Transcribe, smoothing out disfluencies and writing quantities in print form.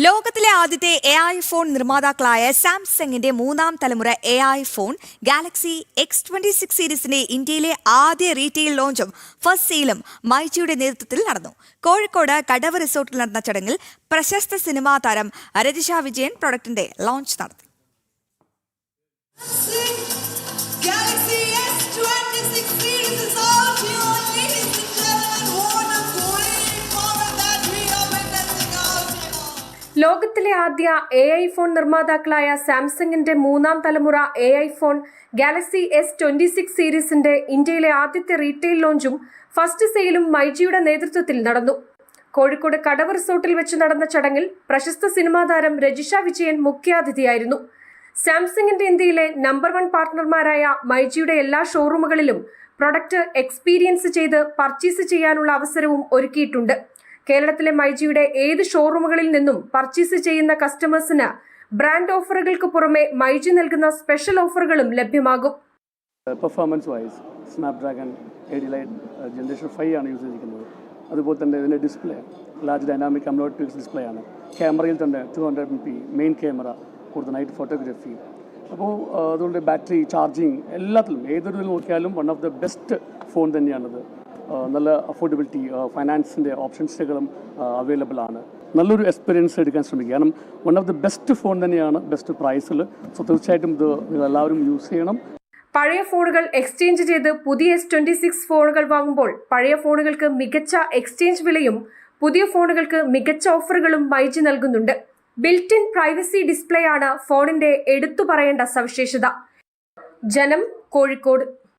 ലോകത്തിലെ ആദ്യത്തെ AI phone നിർമ്മാതാക്കളായ സാംസങ്ങിന്റെ മൂന്നാം തലമുറ AI ഫോൺ ഗാലക്സി X26 സീരീസിന്റെ ഇന്ത്യയിലെ ആദ്യ റീറ്റെയിൽ ലോഞ്ചും ഫസ്റ്റ് സെയിലും മൈജിയുടെ നേതൃത്വത്തിൽ നടന്നു. കോഴിക്കോട് കടവ് റിസോർട്ടിൽ നടന്ന ചടങ്ങിൽ പ്രശസ്ത സിനിമാ താരം രജിഷ വിജയൻ പ്രൊഡക്ടിന്റെ ലോഞ്ച് നടത്തി. ലോകത്തിലെ ആദ്യ AI ഫോൺ നിർമ്മാതാക്കളായ സാംസങ്ങിന്റെ മൂന്നാം തലമുറ AI ഫോൺ ഗാലക്സി S26 സീരീസിന്റെ ഇന്ത്യയിലെ ആദ്യത്തെ റീറ്റെയിൽ ലോഞ്ചും ഫസ്റ്റ് സെയിലും മൈജിയുടെ നേതൃത്വത്തിൽ നടന്നു. കോഴിക്കോട് കടവ് റിസോർട്ടിൽ വെച്ച് നടന്ന ചടങ്ങിൽ പ്രശസ്ത സിനിമാ താരം രജിഷ വിജയൻ മുഖ്യാതിഥിയായിരുന്നു. സാംസങ്ങിന്റെ ഇന്ത്യയിലെ നമ്പർ 1 പാർട്ട്ണർമാരായ മൈജിയുടെ എല്ലാ ഷോറൂമുകളിലും പ്രൊഡക്റ്റ് എക്സ്പീരിയൻസ് ചെയ്ത് പർച്ചേസ് ചെയ്യാനുള്ള അവസരവും ഒരുക്കിയിട്ടുണ്ട്. കേരളത്തിലെ മൈജിയുടെ ഏത് ഷോറൂമുകളിൽ നിന്നും പർച്ചേസ് ചെയ്യുന്ന കസ്റ്റമേഴ്സിന് ബ്രാൻഡ് ഓഫറുകൾക്ക് പുറമെ മൈജി നൽകുന്ന സ്പെഷ്യൽ ഓഫറുകളും ലഭ്യമാകും. Performance wise Snapdragon 8 light generation 5 ആണ് യൂസ് ചെയ്തിരിക്കുന്നത്. അതുപോലെ തന്നെ ഇതിൻ്റെ display large dynamic AMOLED display ആണ്. ക്യാമറയിൽ തന്നെ 200 MP മെയിൻ ക്യാമറ, കൂടുതൽ നൈറ്റ് ഫോട്ടോഗ്രാഫി. അപ്പോൾ അതുകൊണ്ട് ബാറ്ററി ചാർജിങ് എല്ലാത്തിലും ഏതൊരു നോക്കിയാലും one of the best phone തന്നെയാണിത്. നല്ല അഫോർഡബിലിറ്റി, ഫൈനാൻസിൻ്റെ ഓപ്ഷൻസുകളും അവൈലബിൾ ആണ്. നല്ലൊരു എക്സ്പീരിയൻസ് എടുക്കാൻ ശ്രമിക്കുക. കാരണം one of the best phone തന്നെയാണ്, ബെസ്റ്റ് പ്രൈസിൽ. സോ തീർച്ചയായിട്ടും ഇത് നിങ്ങൾ എല്ലാവരും യൂസ് ചെയ്യണം. പഴയ ഫോണുകൾ എക്സ്ചേഞ്ച് ചെയ്ത് പുതിയ S26 ഫോണുകൾ വാങ്ങുമ്പോൾ പഴയ ഫോണുകൾക്ക് മികച്ച എക്സ്ചേഞ്ച് വിലയും പുതിയ ഫോണുകൾക്ക് മികച്ച ഓഫറുകളും മൈജി നൽകുന്നുണ്ട്. ബിൽറ്റ് ഇൻ പ്രൈവസി ഡിസ്പ്ലേ ആണ് ഫോണിന്റെ എടുത്തു പറയേണ്ട സവിശേഷത. ജനം, കോഴിക്കോട്.